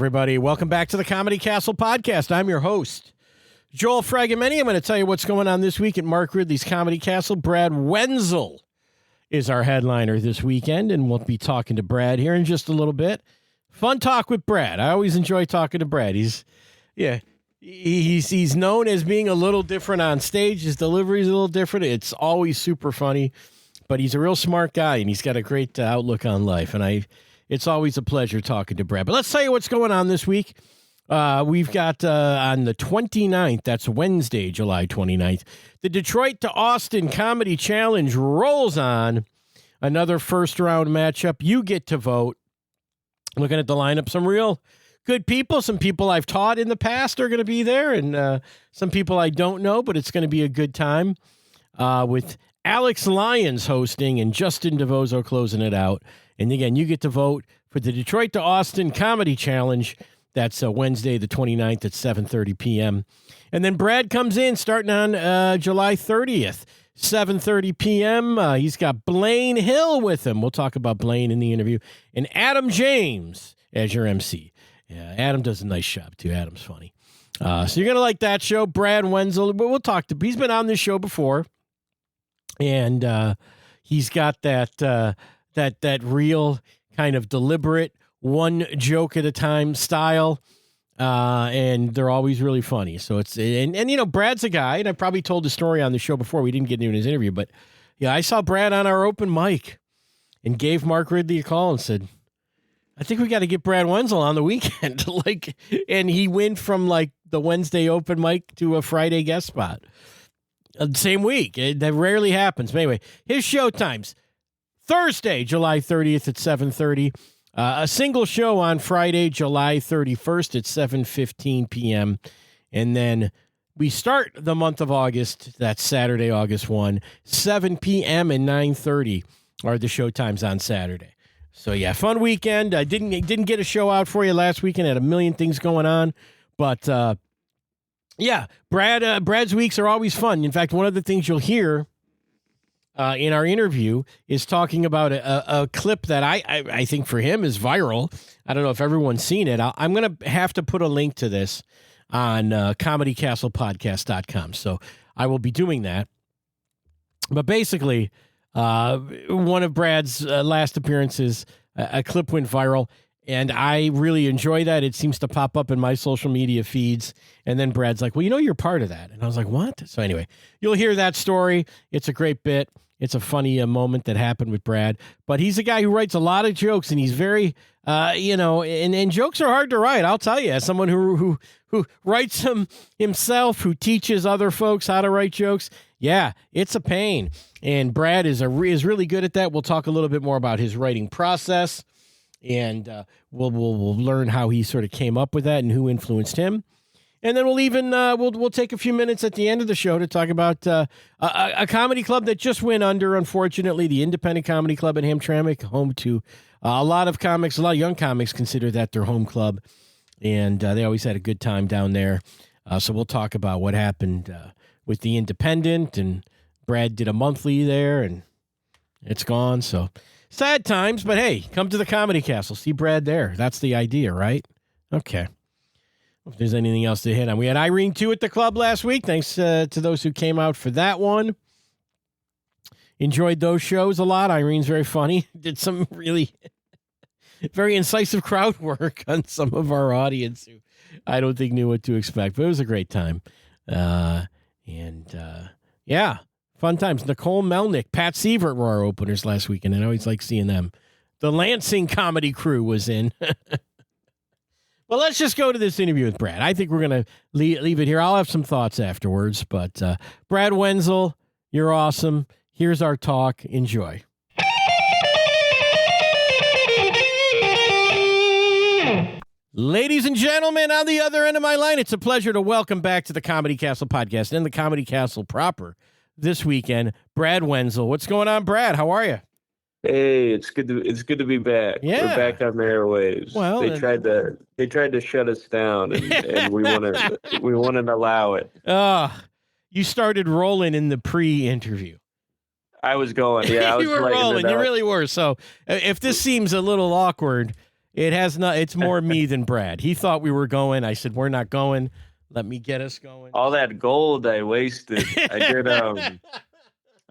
everybody. Welcome back to the Comedy Castle podcast. I'm your host, Joel Fragomeni. I'm going to tell you what's going on this week at Mark Ridley's Comedy Castle. Brad Wenzel is our headliner this weekend, and we'll be talking to Brad here in just a little bit. Fun talk with Brad. I always enjoy talking to Brad. He's known as being a little different on stage. His delivery is a little different. It's always super funny, but he's a real smart guy, and he's got a great outlook on life, and it's always a pleasure talking to Brad. But let's tell you what's going on this week. We've got on the 29th, that's Wednesday, July 29th, the Detroit to Austin Comedy Challenge rolls on. Another first-round matchup. You get to vote. Looking at the lineup, some real good people. Some people I've taught in the past are going to be there, and some people I don't know, but it's going to be a good time with Alex Lyons hosting and Justin DeVozo closing it out. And again, you get to vote for the Detroit to Austin Comedy Challenge. That's Wednesday, the 29th at 7:30 p.m. And then Brad comes in starting on July 30th, 7:30 p.m. He's got Blaine Hill with him. We'll talk about Blaine in the interview. And Adam James as your MC. Yeah, Adam does a nice job, too. Adam's funny. So you're going to like that show. Brad Wenzel. But we'll talk to him. He's been on this show before. And he's got that real kind of deliberate, one joke at a time style. And they're always really funny. So it's, and you know, Brad's a guy, and I probably told the story on the show before. We didn't get into his interview, but yeah, I saw Brad on our open mic and gave Mark Ridley a call and said, I think we got to get Brad Wenzel on the weekend. And he went from like the Wednesday open mic to a Friday guest spot. Same week. That rarely happens. But anyway, his show times. Thursday, July 30th at 7:30. A single show on Friday, July 31st at 7:15 p.m. And then we start the month of August. That's Saturday, August 1, 7 p.m. and 9:30 are the show times on Saturday. So, yeah, fun weekend. I didn't get a show out for you last weekend. Had a million things going on. But, yeah, Brad's weeks are always fun. In fact, one of the things you'll hear in our interview is talking about a clip that I think for him is viral. I don't know if everyone's seen it. I'm going to have to put a link to this on comedycastlepodcast.com. So I will be doing that. But basically, one of Brad's last appearances, a clip went viral, and I really enjoy that. It seems to pop up in my social media feeds. And then Brad's like, well, you know, you're part of that. And I was like, what? So anyway, you'll hear that story. It's a great bit. It's a funny moment that happened with Brad. But he's a guy who writes a lot of jokes, and he's very, and jokes are hard to write. I'll tell you, as someone who writes them himself, who teaches other folks how to write jokes, yeah, it's a pain. And Brad is really good at that. We'll talk a little bit more about his writing process. And we'll learn how he sort of came up with that and who influenced him. And then we'll even we'll take a few minutes at the end of the show to talk about a comedy club that just went under, unfortunately, the Independent Comedy Club in Hamtramck, home to a lot of comics. A lot of young comics consider that their home club, and they always had a good time down there. So we'll talk about what happened with the Independent, and Brad did a monthly there, and it's gone. So sad times, but hey, come to the Comedy Castle. See Brad there. That's the idea, right? Okay. If there's anything else to hit on. We had Irene, too, at the club last week. Thanks to those who came out for that one. Enjoyed those shows a lot. Irene's very funny. Did some really very incisive crowd work on some of our audience who I don't think knew what to expect. But it was a great time. Yeah, fun times. Nicole Melnick, Pat Sievert were our openers last weekend, and I always like seeing them. The Lansing comedy crew was in. Well, let's just go to this interview with Brad. I think we're going to leave it here. I'll have some thoughts afterwards. But Brad Wenzel, you're awesome. Here's our talk. Enjoy. Ladies and gentlemen, on the other end of my line, it's a pleasure to welcome back to the Comedy Castle podcast and the Comedy Castle proper this weekend, Brad Wenzel. What's going on, Brad? How are you? Hey, it's good to be back. Yeah. We're back on the airwaves. Well, they tried to shut us down, and we wouldn't allow it. You started rolling in the pre-interview. I was going, yeah. I was you were rolling. You really were. So if this seems a little awkward, It has not. It's more me than Brad. He thought we were going. I said, we're not going. Let me get us going. All that gold I wasted. I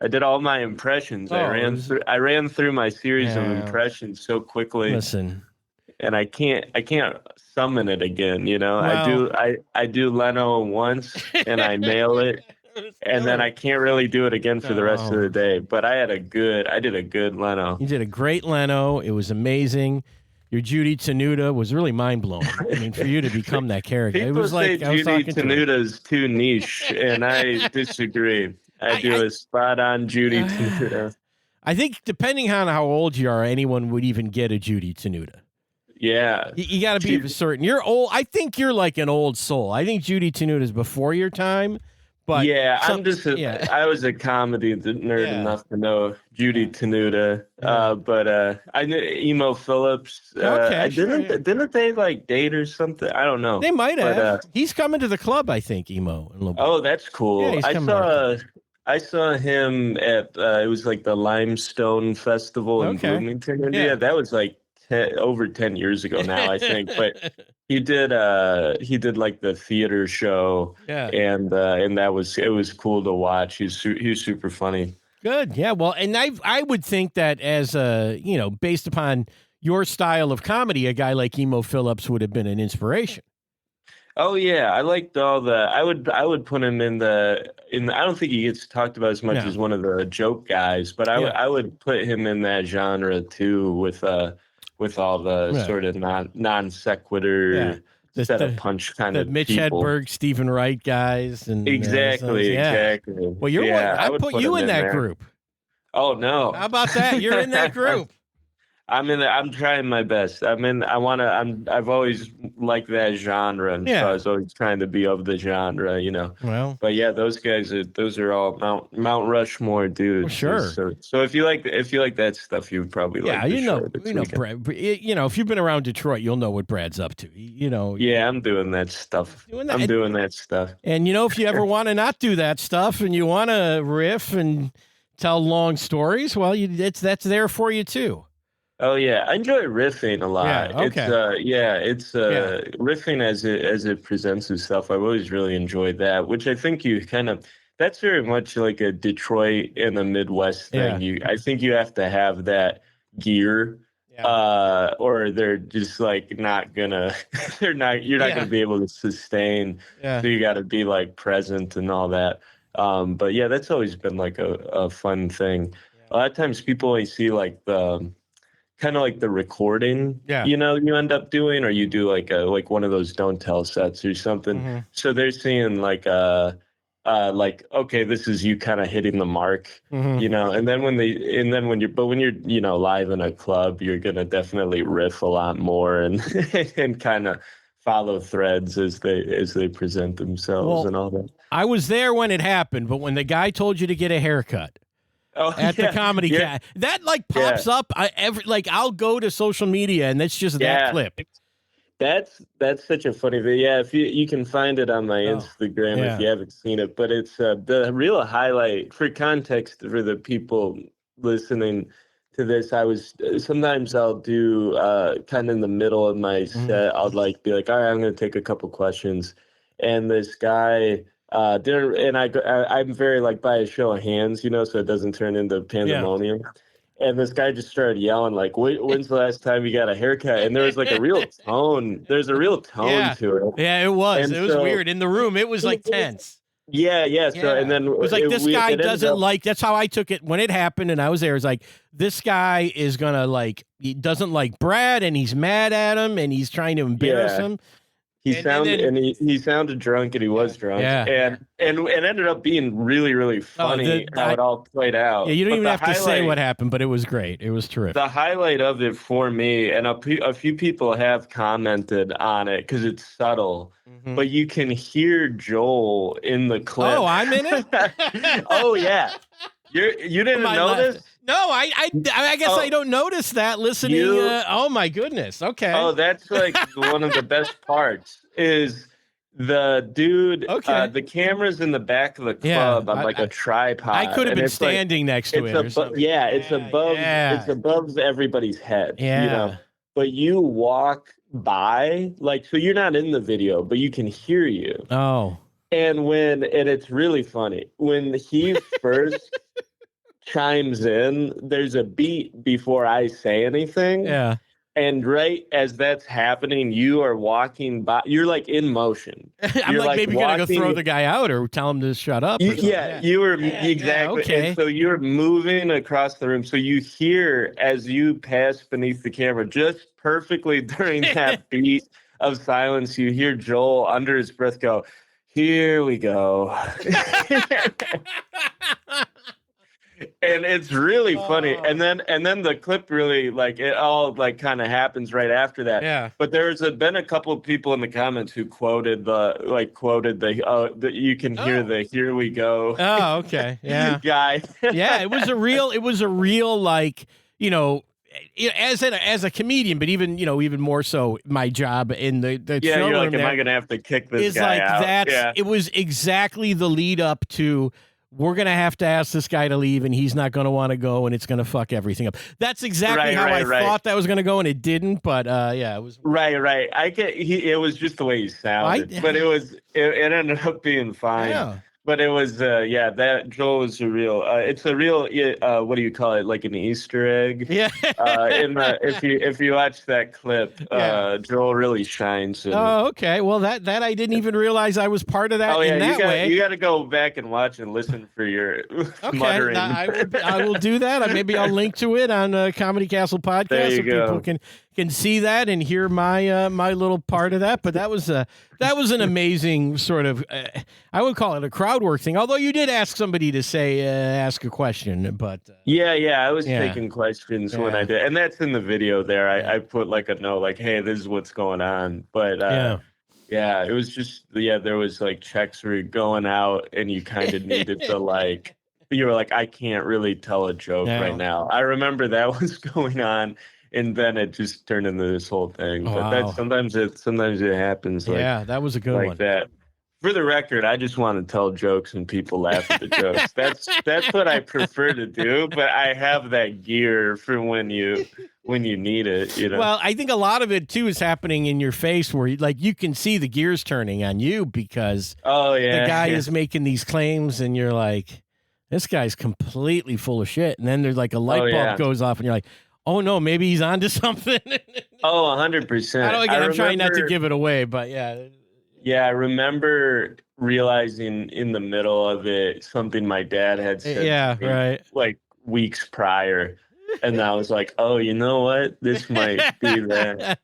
did all my impressions. I ran through my series of impressions so quickly. Listen. And I can't summon it again, you know. Well, I do Leno once and I nail it. And then I can't really do it again for the rest of the day. But I did a good Leno. You did a great Leno. It was amazing. Your Judy Tenuta was really mind blowing. I mean, for you to become that character, People it was like say Judy Tenuta is too niche, and I disagree. I do a spot on Judy Tenuta. I think depending on how old you are, anyone would even get a Judy Tenuta. Yeah, you got to be certain. You're old. I think you're like an old soul. I think Judy Tenuta is before your time. But yeah, I was a comedy nerd enough to know Judy Tenuta. But I knew Emo Phillips. Didn't they like date or something? I don't know. They might have. But, he's coming to the club, I think, Emo. In a little bit. Oh, that's cool. Yeah, I saw him at it was like the Limestone Festival in Bloomington, India. That was like over 10 years ago now, I think. But he did like the theater show, and it was cool to watch. He was super funny. Good, yeah. Well, and I would think that as based upon your style of comedy, a guy like Emo Phillips would have been an inspiration. Oh yeah, I liked all the. I would put him in the. I don't think he gets talked about as much as one of the joke guys, but I would put him in that genre too with all the sort of non sequitur set of punch kind of Mitch people. Hedberg, Stephen Wright guys, and exactly. Well, I put you in that group. Oh no! How about that? You're in that group. I'm trying my best. I've always liked that genre, and so I was always trying to be of the genre, you know. Well, but yeah, those are all Mount Rushmore dudes. Well, sure. So if you like that stuff, you probably like. Yeah, Brad. If you've been around Detroit, you'll know what Brad's up to. Yeah, I'm doing that stuff. I'm doing that stuff. And if you ever want to not do that stuff, and you want to riff and tell long stories, well, that's there for you too. Oh yeah, I enjoy riffing a lot. Yeah, okay. It's riffing as it presents itself. I've always really enjoyed that, which I think that's very much like a Detroit and the Midwest thing. Yeah. I think you have to have that gear, or they're just like not gonna. You're not gonna be able to sustain. Yeah. So you got to be like present and all that. But yeah, that's always been like a fun thing. Yeah. A lot of times people only see like the kind of like the recording, you end up doing, or you do like one of those don't tell sets or something. Mm-hmm. So they're seeing like okay, this is you kind of hitting the mark, and then when you're live in a club, you're gonna definitely riff a lot more and and kind of follow threads as they present themselves and all that. I was there when it happened, but when the guy told you to get a haircut. At the comedy cat, that pops up. I'll go to social media and that's just that clip. That's such a funny thing. Yeah, if you can find it on my Instagram if you haven't seen it, but it's the real highlight for context for the people listening to this. Sometimes I'll do kind of in the middle of my set. I'll be like, all right, I'm going to take a couple questions, and this guy. I'm very by a show of hands, so it doesn't turn into pandemonium. Yeah. And this guy just started yelling when's the last time you got a haircut? And there was like a real tone. There's a real tone to it. Yeah, it was. It was weird. In the room, it was tense. Yeah. So and then it was like this guy doesn't like. That's how I took it when it happened, and I was there. It's like this guy is gonna he doesn't like Brad, and he's mad at him, and he's trying to embarrass him. He sounded drunk, and he was drunk, and it ended up being really, really funny how it all played out. Yeah, you don't even have to say what happened, but it was great. It was terrific. The highlight of it for me, and a few people have commented on it because it's subtle, but you can hear Joel in the clip. Oh, I'm in it. Oh yeah, you didn't notice. No, I guess I don't notice that listening. Oh my goodness. Okay. Oh, that's one of the best parts is the dude. Okay. The camera's in the back of the club on a tripod. I could have been standing next to it. It's above everybody's head. Yeah. but you walk by, like, so you're not in the video, but you can hear you. Oh. And it's really funny. When he first chimes in, there's a beat before I say anything. Yeah. And right as that's happening, you are walking by. You're like in motion. I'm You're like maybe walking, gonna go throw the guy out or tell him to shut up. Or yeah, you were exactly. okay. And so you're moving across the room. So you hear as you pass beneath the camera, just perfectly during that beat of silence, you hear Joel under his breath go, "Here we go." And it's really funny. And then the clip really, like, it all like kind of happens right after that. Yeah. But been a couple of people in the comments who quoted the you can hear the "here we go." Oh, okay. Yeah. Guy. Yeah, it was a real like, you know, as a comedian, but even more so my job in the Yeah, you're like, showroom am I gonna have to kick this is guy like out? that's it was exactly the lead up to, we're going to have to ask this guy to leave and he's not going to want to go and it's going to fuck everything up. That's exactly how I thought that was going to go, and it didn't, but yeah, it was. Right. It was just the way he sounded, but it ended up being fine. Yeah. But it was, that Joel was it's a real, what do you call it? Like an Easter egg. Yeah. If you watch that clip, Joel really shines. Okay. Well, that I didn't even realize I was part of that. Oh, yeah, in that way. You got to go back and watch and listen for your muttering. I will do that. Maybe I'll link to it on Comedy Castle podcast. There you go. People can see that and hear my my little part of that. But that was an amazing sort of, I would call it a crowd work thing. Although you did ask somebody to ask a question, but I was taking questions when I did, and that's in the video there. I put like a note like, hey, this is what's going on. But it was just there was like checks were going out, and you kind of needed to like, you were like, I can't really tell a joke right now. I remember that was going on. And then it just turned into this whole thing. But that sometimes it happens. Like, that was a good like one. That. For the record, I just want to tell jokes and people laugh at the jokes. That's what I prefer to do. But I have that gear for when you need it. You know. Well, I think a lot of it too is happening in your face, where you can see the gears turning on you because the guy is making these claims, and you're like, this guy's completely full of shit. And then there's like a light bulb goes off, and you're like, oh no, maybe he's onto something. 100%. I'm trying not to give it away, but yeah. Yeah, I remember realizing in the middle of it something my dad had said to me, like weeks prior. And I was like, oh, you know what? This might be that.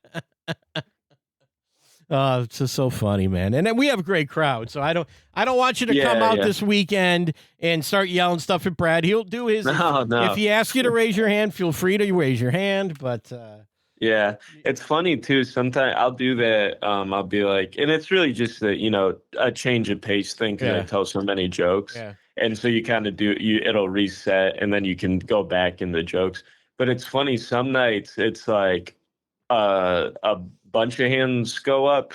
Oh, it's just so funny, man. And then we have a great crowd, so I don't want you to come out this weekend and start yelling stuff at Brad. He'll do his. No. If he asks you to raise your hand, feel free to raise your hand. But yeah, it's funny too. Sometimes I'll do that. I'll be like, and it's really just a change of pace thing because I tell so many jokes, and so you kind of it'll reset, and then you can go back in the jokes. But it's funny. Some nights it's like a bunch of hands go up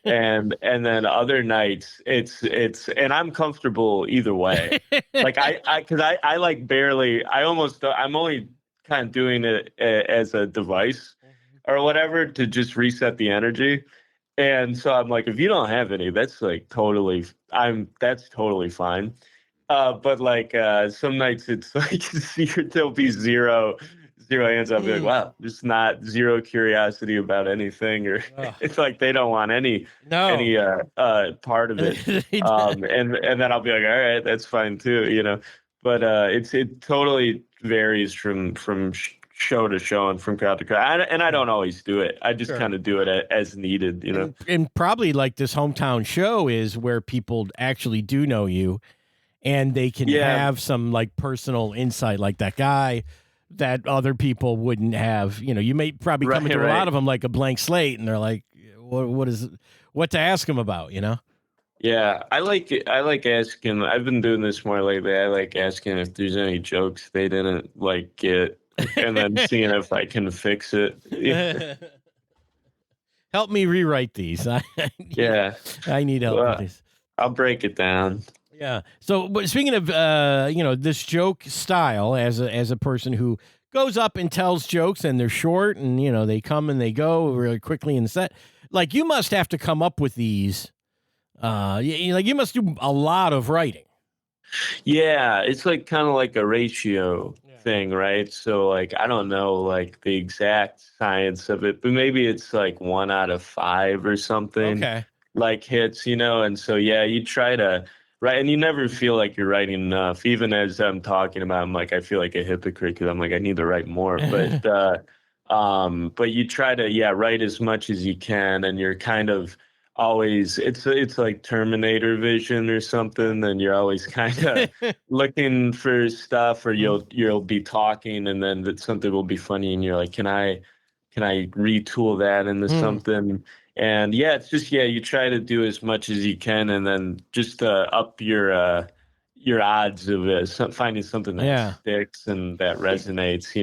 and then other nights it's and I'm comfortable either way. Like I like barely, I'm only kind of doing it as a device or whatever to just reset the energy. And so I'm like, if you don't have any, that's like that's totally fine. But like some nights it's like there'll be zero hands up, like, wow, just not zero curiosity about anything, or it's like they don't want any part of it. And then I'll be like, all right, that's fine too, But it totally varies from show to show and from crowd to crowd. And I don't always do it. I just kind of do it as needed, And probably like this hometown show is where people actually do know you, and they can have some like personal insight, like that guy that other people wouldn't have. You may probably come into a lot of them like a blank slate, and they're like, what to ask them about, Yeah, I like asking. I've been doing this more lately. I like asking if there's any jokes they didn't like get, and then seeing if I can fix it. Help me rewrite these. I need help with these. I'll break it down. Yeah. So, but speaking of, this joke style, as a person who goes up and tells jokes, and they're short, and they come and they go really quickly in the set. Like, you must have to come up with these. You must do a lot of writing. Yeah, it's like kind of like a ratio thing, right? So like I don't know like the exact science of it, but maybe it's like 1 out of 5 or something. Okay. Like hits, and so yeah, you try to write, and you never feel like you're writing enough. Even as I'm talking about, I'm like I feel like a hypocrite because I'm like I need to write more, but you try to write as much as you can, and you're kind of always it's like Terminator vision or something, and you're always kind of looking for stuff, or you'll be talking, and then something will be funny, and you're like, can I retool that into something? And it's just you try to do as much as you can, and then just up your odds of finding something that sticks and that resonates.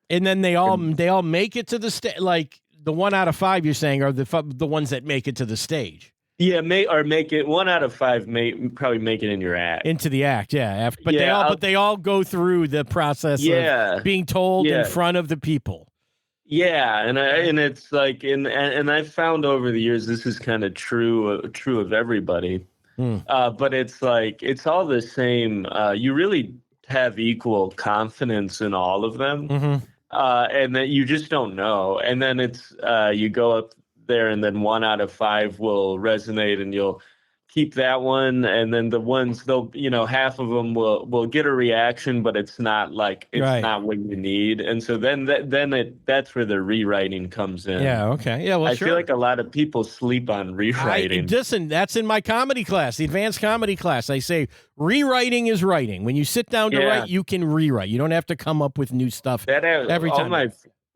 And then they all make it to the stage. Like the 1 out of 5 you're saying are the ones that make it to the stage. Yeah, make it 1 out of 5. Probably make it in your act. Into the act, yeah. But they all go through the process of being told in front of the people. Yeah, and it's like and I've found over the years this is kind of true of everybody. But it's like it's all the same. You really have equal confidence in all of them. And that you just don't know. And then it's you go up there, and then 1 out of 5 will resonate, and you'll keep that one. And then the ones half of them will get a reaction, but it's not like not what you need. And so then that's where the rewriting comes in. Yeah. Okay. Yeah. Well, I feel like a lot of people sleep on rewriting. Listen, that's in my comedy class, the advanced comedy class. I say rewriting is writing. When you sit down to write, you can rewrite. You don't have to come up with new stuff every time. All my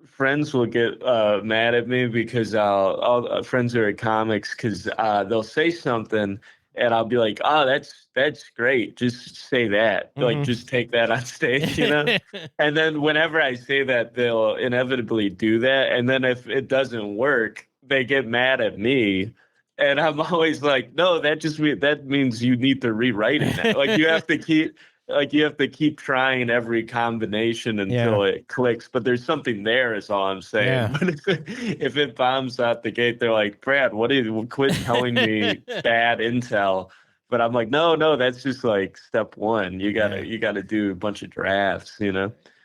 friends will get mad at me because all friends who are comics, because they'll say something and I'll be like, oh, that's great. Just say that. Like, just take that on stage, And then whenever I say that, they'll inevitably do that. And then if it doesn't work, they get mad at me. And I'm always like, no, that means you need to rewrite it. Like you have to keep trying every combination until it clicks. But there's something there, is all I'm saying. Yeah. But if it bombs out the gate, they're like, Brad, quit telling me bad intel. But I'm like, no, that's just like step one. You gotta do a bunch of drafts,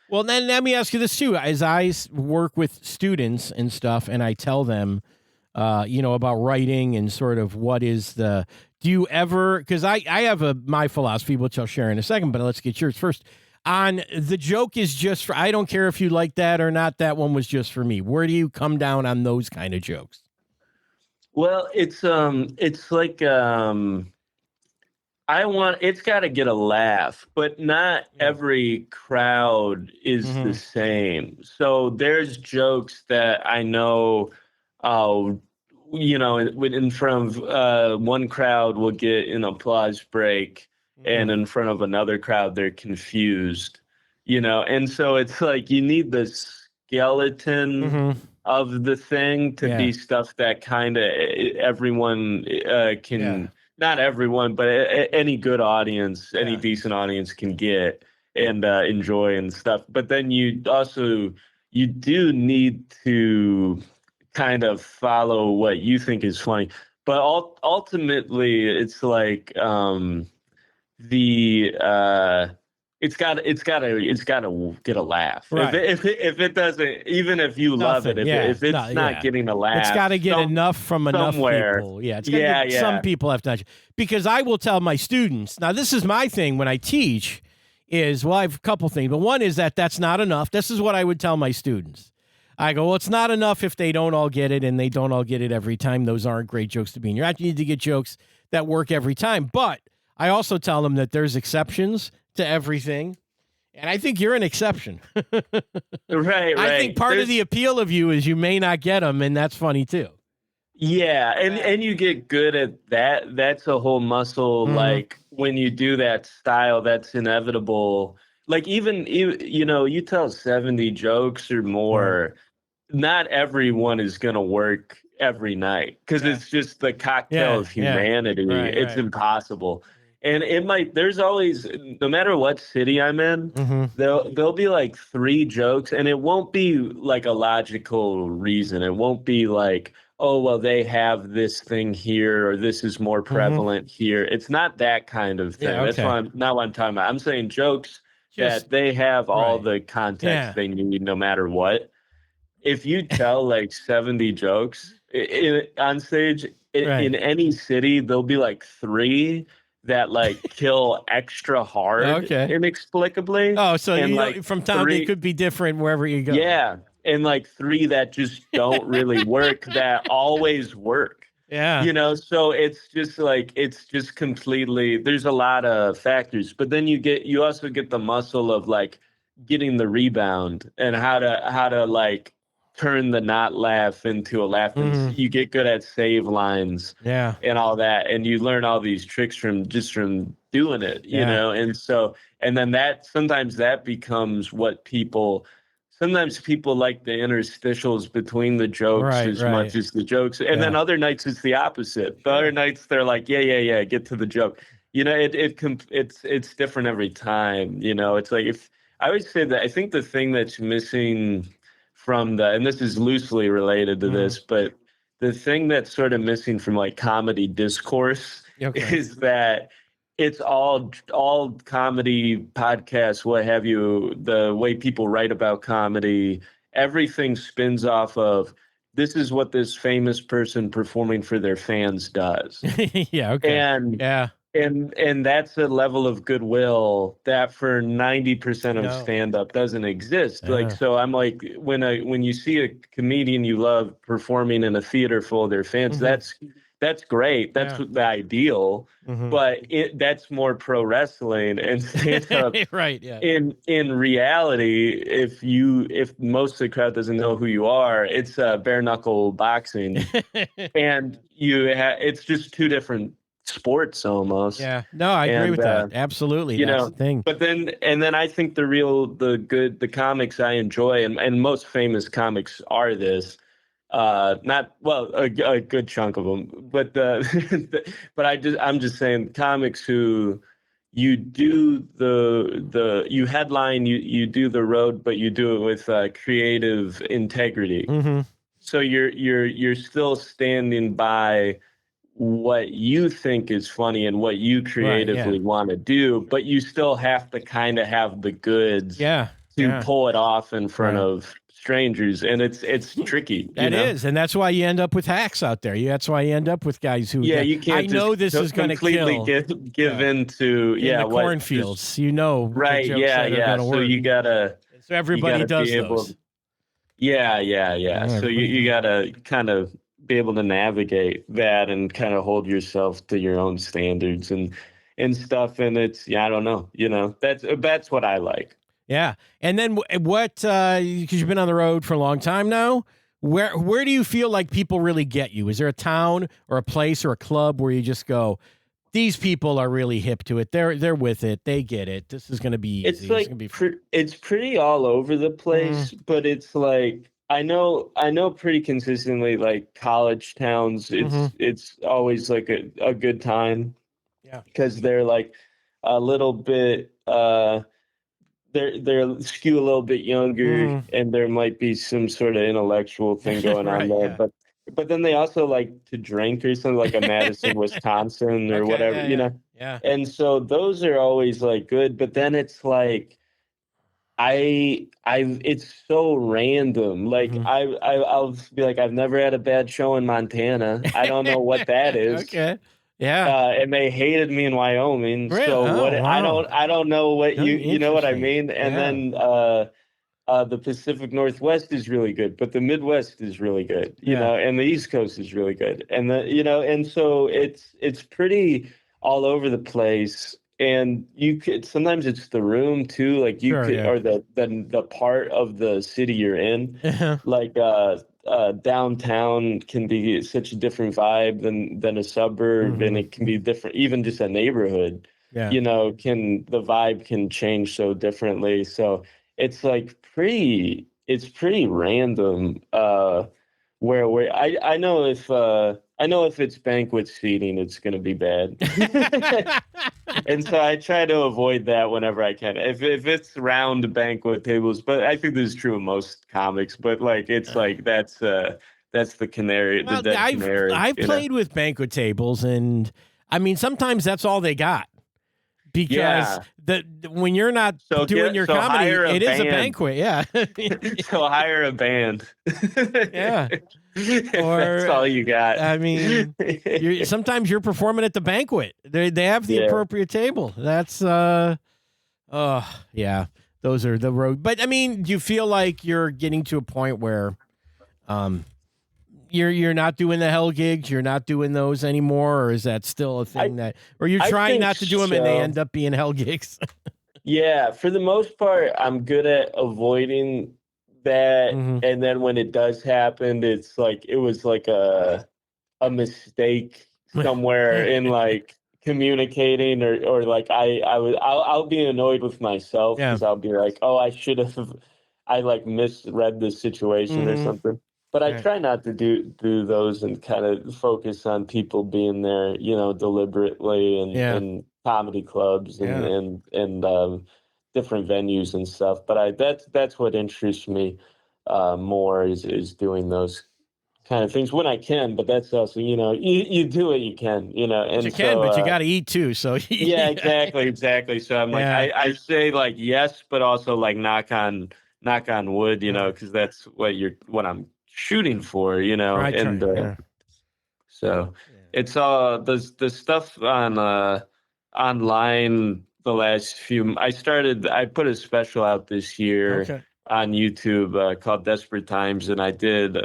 Well, then let me ask you this too. As I work with students and stuff, and I tell them, about writing and sort of what is do you ever, because I have my philosophy, which I'll share in a second, but let's get yours first. On the joke is just for, I don't care if you like that or not, that one was just for me. Where do you come down on those kind of jokes? Well, it's like, it's got to get a laugh, but not every crowd is the same. So there's jokes that I know, in front of one crowd will get an applause break, and in front of another crowd they're confused, and so it's like you need the skeleton of the thing to be stuff that kind of everyone can, not everyone, but any good audience, any decent audience can get and enjoy and stuff. But then you do need to kind of follow what you think is funny, but ultimately it's like it's got to get a laugh. Right. If it doesn't, even if you love it, if it's not getting a laugh, it's got to get enough from enough people. Yeah, it's got to get some people have to. Because I will tell my students, now this is my thing when I teach, is I have a couple things, but one is that's not enough. This is what I would tell my students. I go, well, it's not enough if they don't all get it, and they don't all get it every time. Those aren't great jokes to be in your act. You need to get jokes that work every time. But I also tell them that there's exceptions to everything, and I think you're an exception. Right. I think part of the appeal of you is you may not get them, and that's funny too. Yeah, and you get good at that. That's a whole muscle. Like when you do that style, that's inevitable. Like even you tell 70 jokes or more, not everyone is going to work every night because it's just the cocktail of humanity. It's impossible. And it might, there's always, no matter what city I'm in, Mm-hmm. there'll be like 3 jokes, and it won't be like a logical reason. It won't be like, oh, well, they have this thing here, or this is more Mm-hmm. prevalent here. It's not that kind of thing. Yeah. That's Okay. why I'm not what I'm talking about. I'm saying jokes Just that they have all right. the context Yeah. they need no matter what. If you tell like 70 jokes on stage Right. in any city, there'll be like 3 that like kill extra hard Okay. inexplicably, Oh, so and you know, like from town it 3, could be different wherever you go. yeah, and like 3 that just don't really work that always work. Yeah. So it's just completely, there's a lot of factors, but then you also get the muscle of like getting the rebound and how to like turn the not laugh into a laugh, and Mm-hmm. you get good at save lines Yeah. and all that, and you learn all these tricks from doing it, Yeah. and so, and then that sometimes that becomes what people, sometimes people like the interstitials between the jokes Right. as much Right. as the jokes. And then Yeah. other nights it's the opposite. The Sure. other nights they're like, yeah, get to the joke. It's different every time. It's like, if I would say that I think the thing that's missing from and this is loosely related to Mm-hmm. this, but the thing that's sort of missing from like comedy discourse Okay. is that it's all comedy podcasts, what have you, the way people write about comedy, everything spins off of, this is what this famous person performing for their fans does. Yeah. Okay. And Yeah. and that's a level of goodwill that for 90% of No. stand-up doesn't exist. Like, Yeah. so I'm like, when you see a comedian you love performing in a theater full of their fans, Mm-hmm. that's great. That's Yeah. the ideal. Mm-hmm. But that's more pro wrestling and stand-up. Right. Yeah. In reality, if most of the crowd doesn't know who you are, it's bare knuckle boxing, and it's just 2 different sports almost. Yeah. No, I agree And with that. Absolutely. That's the thing. but then I think the comics I enjoy, and most famous comics are this, not, well, a good chunk of them, but but I'm just saying, comics who you do you headline, you do the road, but you do it with creative integrity. Mm-hmm. So you're still standing by what you think is funny and what you Right. Yeah. creatively want to do, but you still have to kind of have the goods Yeah. to Yeah. pull it off in front Right. of strangers, and it's tricky. That is, and that's why you end up with hacks out there. That's why you end up with guys who. Yeah, you I can't just know this is going to completely kill. give Yeah. into In the what cornfields, just the jokes yeah, that are yeah. going to So work. So you everybody gotta does be able. those. Yeah. Yeah, So everybody you does. gotta kind of be able to navigate that and kind of hold yourself to your own standards and stuff. And it's, I don't know. That's what I like. Yeah, and then what? Because you've been on the road for a long time now. Where do you feel like people really get you? Is there a town or a place or a club where you just go, these people are really hip to it. They're with it. They get it. This is going to be easy. It's This is like going to be fun. it's pretty all over the Mm, place, but it's like I know pretty consistently, like college towns. mm-hmm. It's always like a good time Yeah. because they're like a little bit they're skew a little bit younger, Mm-hmm. and there might be some sort of intellectual thing going on Right. there, Yeah. but then they also like to drink or something, like a Madison, Wisconsin, or Okay. whatever, Yeah. Yeah. Yeah. and so those are always like good, but then it's like it's so random. Like Mm-hmm. I'll be like, I've never had a bad show in Montana. I don't know what that is. Okay. Yeah. And they hated me in Wyoming. Really? So what? Oh, wow. I don't know what you know what I Interesting. mean. And Yeah. then the Pacific Northwest is really good, but the Midwest is really good. Yeah. And the East Coast is really good. And and so it's pretty all over the place. And you could sometimes it's the room too, like you Sure. could, Yeah. or the part of the city you're in, Uh-huh. like downtown can be such a different vibe than a suburb, and Mm-hmm. it can be different, even just a neighborhood. Yeah. Can the vibe can change so differently. So it's like it's pretty random. Where I know if I know if it's banquet seating, it's going to be bad. And so I try to avoid that whenever I can. If it's round banquet tables, but I think this is true of most comics, but like it's like that's the canary, the Well, dead canary. I've played with banquet tables, and I mean sometimes that's all they got. Because when you're not doing your comedy, it is a banquet. Yeah. So hire a band. Yeah. Or that's all you got. I mean, sometimes you're performing at the banquet. They have the appropriate table. That's yeah. Those are the road. But I mean, do you feel like you're getting to a point where you're not doing the hell gigs, you're not doing those anymore, or is that still a thing or you're trying not to do them and they end up being hell gigs? Yeah, for the most part, I'm good at avoiding that. And then when it does happen, it's like it was like a mistake somewhere in like communicating or like I'll be annoyed with myself because I'll be like, oh, I like misread the situation or something. But I try not to do those and kind of focus on people being there, deliberately and comedy clubs and different venues and stuff. But that's what interests me more is doing those kind of things when I can. But that's also, you do what you can, and you can, but you got to eat too. So yeah, exactly. So I'm like, I say like yes, but also like knock on wood, because that's what I'm shooting for, and so it's all the stuff on online the last few. I put a special out this year on YouTube called Desperate Times, and I did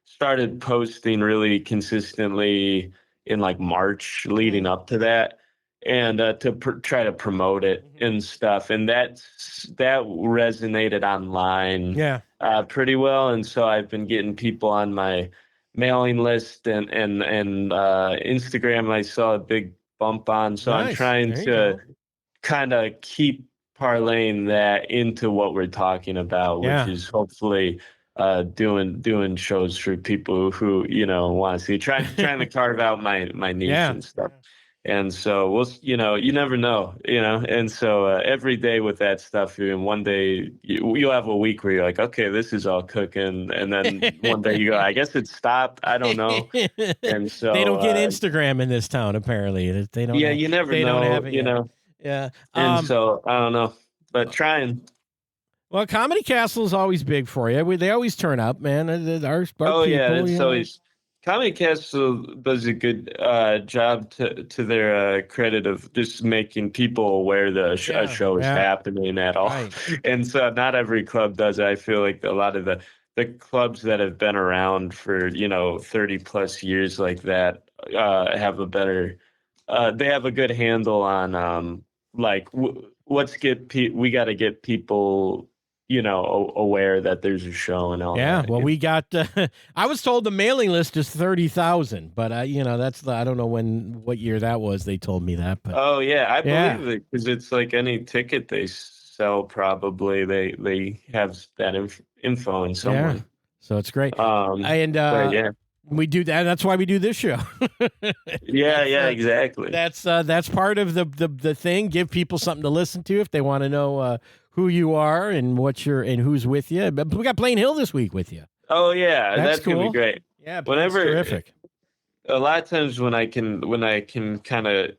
started posting really consistently in like March leading up to that, and to try to promote it and stuff, and that resonated online pretty well, and so I've been getting people on my mailing list and Instagram. I saw a big bump on, so I'm trying to kind of keep parlaying that into what we're talking about, which is hopefully doing shows for people who want to see, trying to carve out my niche and stuff. And so you never know, and so every day with that stuff, and one day you'll have a week where you're like, okay, this is all cooking, and then one day you go, I guess it stopped, I don't know. And so they don't get Instagram in this town, apparently. They don't. Yeah, you never know. Don't have it yet. Yeah. And so I don't know, but trying. Well, Comedy Castle is always big for you. They always turn up, man. Our people, it's always. Comedy Castle does a good job to their credit of just making people aware that a show is happening at all. Right. And so not every club does it. I feel like a lot of the clubs that have been around for 30 plus years like that have a better they have a good handle on like we got to get people aware that there's a show and all that. Yeah, well, we got, I was told the mailing list is 30,000, but I don't know what year that was. They told me that, but. Oh yeah, I believe it, because it's like any ticket they sell, probably they have that info in somewhere. Yeah. So it's great. We do that. That's why we do this show. Exactly. That's part of the thing. Give people something to listen to if they want to know who you are and and who's with you. But we got Blaine Hill this week with you. Oh yeah, that's cool. Gonna be great. Yeah, whenever terrific. A lot of times when I can kind of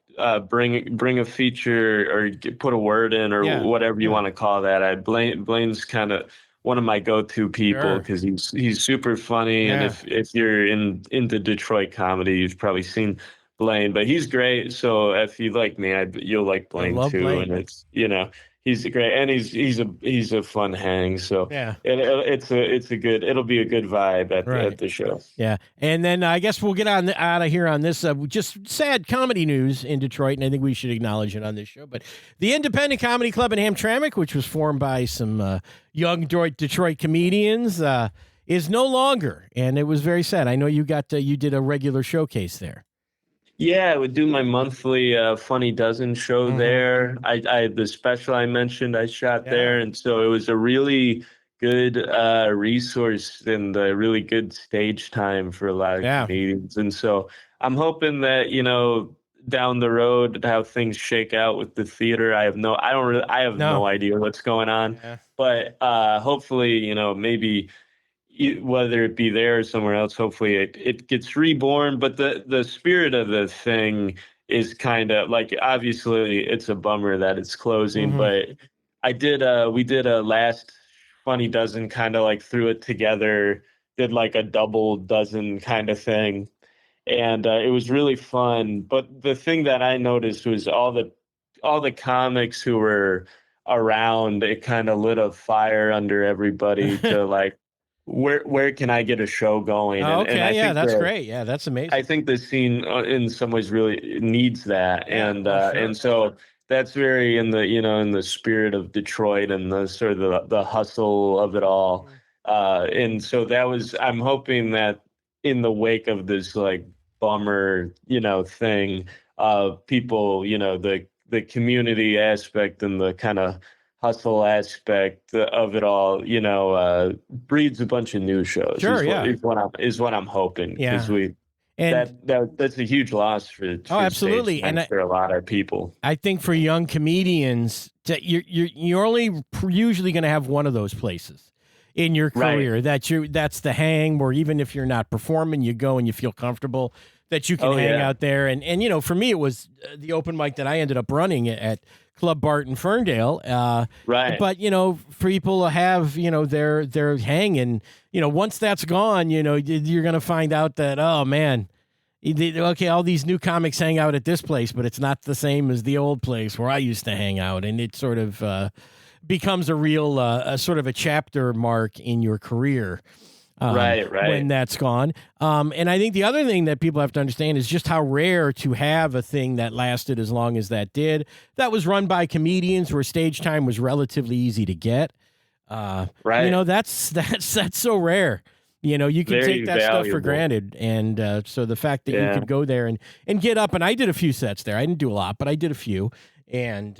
bring a feature or put a word in or whatever you want to call that, Blaine's kind of one of my go-to people because he's super funny, and if you're into Detroit comedy, you've probably seen Blaine, but he's great. So if you like me, you'll like Blaine too, Blaine. And it's he's great, and he's a fun hang. So it'll be a good vibe at the show. Yeah, and then I guess we'll get out of here on this just sad comedy news in Detroit, and I think we should acknowledge it on this show. But the Independent Comedy Club in Hamtramck, which was formed by some young Detroit comedians, is no longer, and it was very sad. I know you did a regular showcase there. Yeah, I would do my monthly Funny Dozen show there. I the special I mentioned I shot there, and so it was a really good resource and really good stage time for a lot of comedians. And so I'm hoping that, down the road, how things shake out with the theater. I have no idea what's going on, but hopefully, maybe whether it be there or somewhere else, hopefully it gets reborn. But the spirit of the thing is kind of like, obviously it's a bummer that it's closing, but we did a last funny dozen, kind of like threw it together, did like a double dozen kind of thing. And it was really fun. But the thing that I noticed was all the comics who were around, it kind of lit a fire under everybody to like, where can I get a show going? Oh, okay, and I think that's great. Yeah, that's amazing. I think the scene in some ways really needs that, and so that's very in the spirit of Detroit and the sort of the hustle of it all. And so I'm hoping that in the wake of this like bummer thing, people, the community aspect and the kind of hustle aspect of it all, breeds a bunch of new shows. Sure, is what I'm hoping, because and that's a huge loss for absolutely, and for a lot of people. I think for young comedians, you're only usually going to have one of those places in your career, that's the hang, where even if you're not performing, you go and you feel comfortable that you can hang out there. And for me, it was the open mic that I ended up running at Club Bart in Ferndale. But, for people to have, their hang, and, once that's gone, you're going to find out that, oh, man, okay, all these new comics hang out at this place, but it's not the same as the old place where I used to hang out. And it sort of becomes a real sort of a chapter mark in your career. When that's gone. And I think the other thing that people have to understand is just how rare to have a thing that lasted as long as that did. That was run by comedians where stage time was relatively easy to get. That's so rare. You can take that stuff for granted. And so the fact that you could go there and get up, and I did a few sets there. I didn't do a lot, but I did a few. And,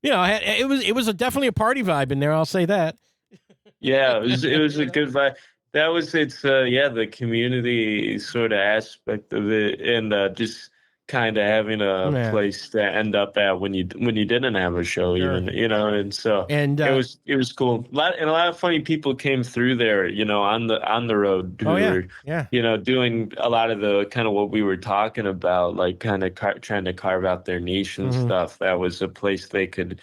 it was definitely a party vibe in there. I'll say that. Yeah, it was a good vibe. The community sort of aspect of it, and just kind of having a place to end up at when you didn't have a show, even, and so it was cool. A lot of funny people came through there, on the road, who were doing a lot of the kind of what we were talking about, like kind of trying to carve out their niche and stuff. That was a place they could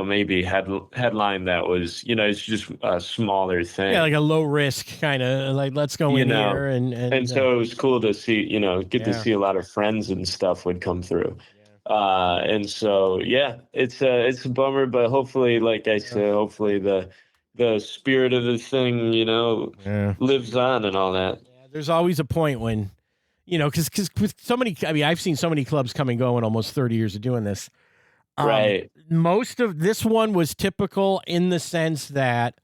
maybe headline that was, it's just a smaller thing. Yeah, like a low risk kind of, like, let's go in here. And so it was cool to see, get to see a lot of friends and stuff would come through. And so, it's a bummer, but hopefully, like I said, hopefully the spirit of the thing, lives on and all that. Yeah, there's always a point when, because with so many, I've seen so many clubs come and go in almost 30 years of doing this. Most of this one was typical in the sense that,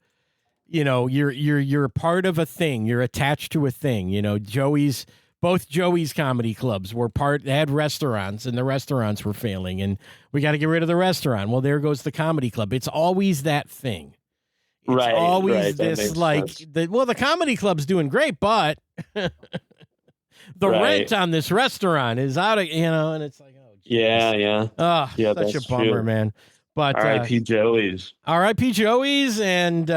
you're a part of a thing. You're attached to a thing. Both Joey's comedy clubs they had restaurants, and the restaurants were failing, and we got to get rid of the restaurant. Well, there goes the comedy club. It's always that thing. It's always this, like, the comedy club's doing great, but the rent on this restaurant is out of, and it's like, Yeah. Oh, such a bummer, true. Man. But R.I.P. Joey's. R.I.P. Joey's, and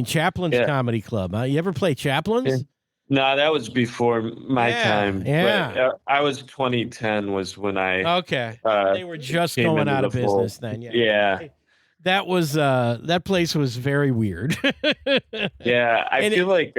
Chaplin's Comedy Club. You ever play Chaplin's? Yeah. No, that was before my time. Yeah. But, I was 2010 was when I. Okay. They were just going out of business then. Yeah. That was that place was very weird. Yeah, I feel like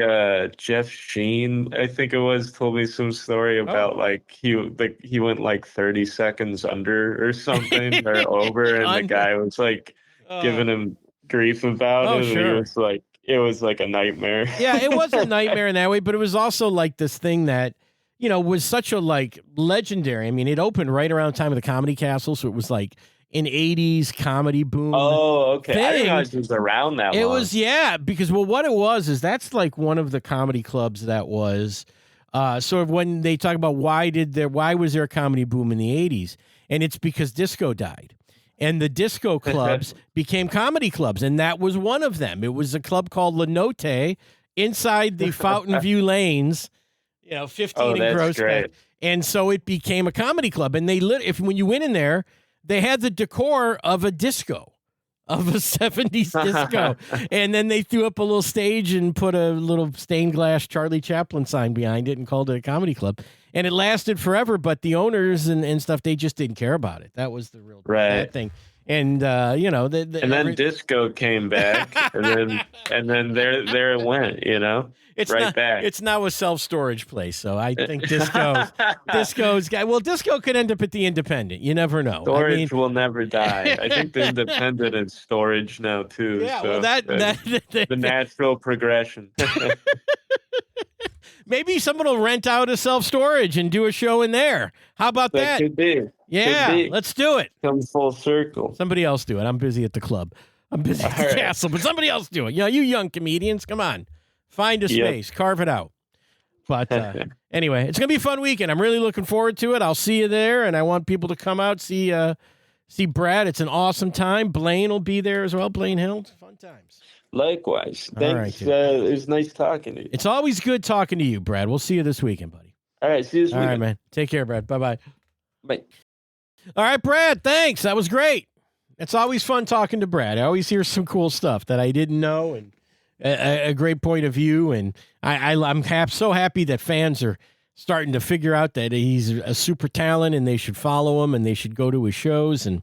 Jeff Sheen, I think it was, told me some story about he went like 30 seconds under or something or over, and the guy was like giving him grief about it. Sure. And it was like a nightmare. Yeah, it was a nightmare in that way, but it was also like this thing that, was such a like legendary. I mean, it opened right around the time of the Comedy Castle, so it was like an 80s comedy boom. Oh, okay. Thing. I didn't realize it was around that long. It was, because, what it was is that's like one of the comedy clubs that was sort of when they talk about why was there a comedy boom in the 80s, and it's because disco died. and the disco clubs became comedy clubs, and that was one of them. It was a club called La Notte inside the Fountain View Lanes, 15 in Grossbeck. And so it became a comedy club, and when you went in there, they had the decor of a disco. Of a 70s disco. And then they threw up a little stage and put a little stained glass Charlie Chaplin sign behind it and called it a comedy club. And it lasted forever, but the owners and stuff, they just didn't care about it. That was the real bad thing. And, and then disco came back, and then there it went, back. It's now a self-storage place, so I think disco could end up at the Independent. You never know. Storage will never die. I think the Independent is storage now too. Yeah, so well, the natural progression. Maybe someone will rent out a self-storage and do a show in there. How about that? Could be. Yeah, could be. Let's do it. Come full circle. Somebody else do it. I'm busy at the club. I'm busy at the castle, but somebody else do it. You young comedians, come on. Find a space. Carve it out. But anyway, it's going to be a fun weekend. I'm really looking forward to it. I'll see you there, and I want people to come out, see Brad. It's an awesome time. Blaine will be there as well. Blaine Hill. Fun times. Likewise. Thanks. It was nice talking to you. It's always good talking to you, Brad. We'll see you this weekend, buddy. All right. See you this weekend. All right, man. Take care, Brad. Bye-bye. Bye. All right, Brad. Thanks. That was great. It's always fun talking to Brad. I always hear some cool stuff that I didn't know, and a great point of view. And I'm so happy that fans are starting to figure out that he's a super talent and they should follow him and they should go to his shows. And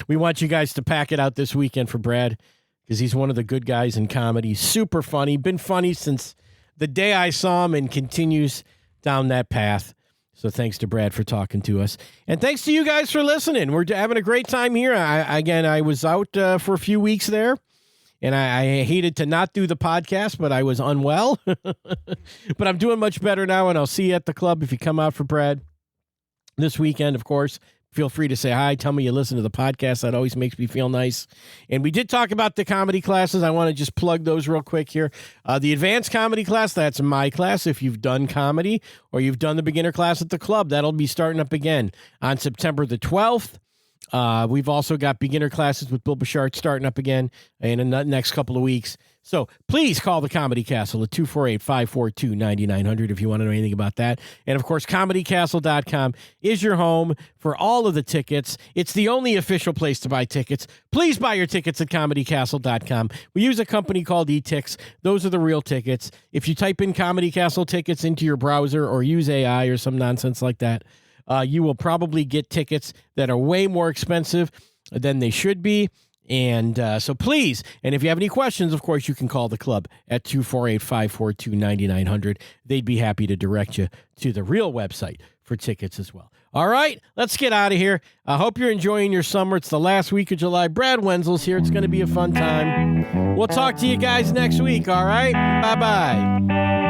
we want you guys to pack it out this weekend for Brad, because he's one of the good guys in comedy. Super funny. Been funny since the day I saw him and continues down that path. So thanks to Brad for talking to us. And thanks to you guys for listening. We're having a great time here. I was out for a few weeks there, and I hated to not do the podcast, but I was unwell. But I'm doing much better now, and I'll see you at the club if you come out for Brad this weekend, of course. Feel free to say hi. Tell me you listen to the podcast. That always makes me feel nice. And we did talk about the comedy classes. I want to just plug those real quick here. The advanced comedy class, that's my class. If you've done comedy or you've done the beginner class at the club, that'll be starting up again on September the 12th. We've also got beginner classes with Bill Bouchard starting up again in the next couple of weeks. So please call the Comedy Castle at 248-542-9900 if you want to know anything about that. And, of course, comedycastle.com is your home for all of the tickets. It's the only official place to buy tickets. Please buy your tickets at comedycastle.com. We use a company called eTix. Those are the real tickets. If you type in Comedy Castle tickets into your browser or use AI or some nonsense like that, you will probably get tickets that are way more expensive than they should be. And so please, and if you have any questions, of course, you can call the club at 248-542-9900. They'd be happy to direct you to the real website for tickets as well. All right, let's get out of here. I hope you're enjoying your summer. It's the last week of July. Brad Wenzel's here. It's going to be a fun time. We'll talk to you guys next week, all right? Bye-bye.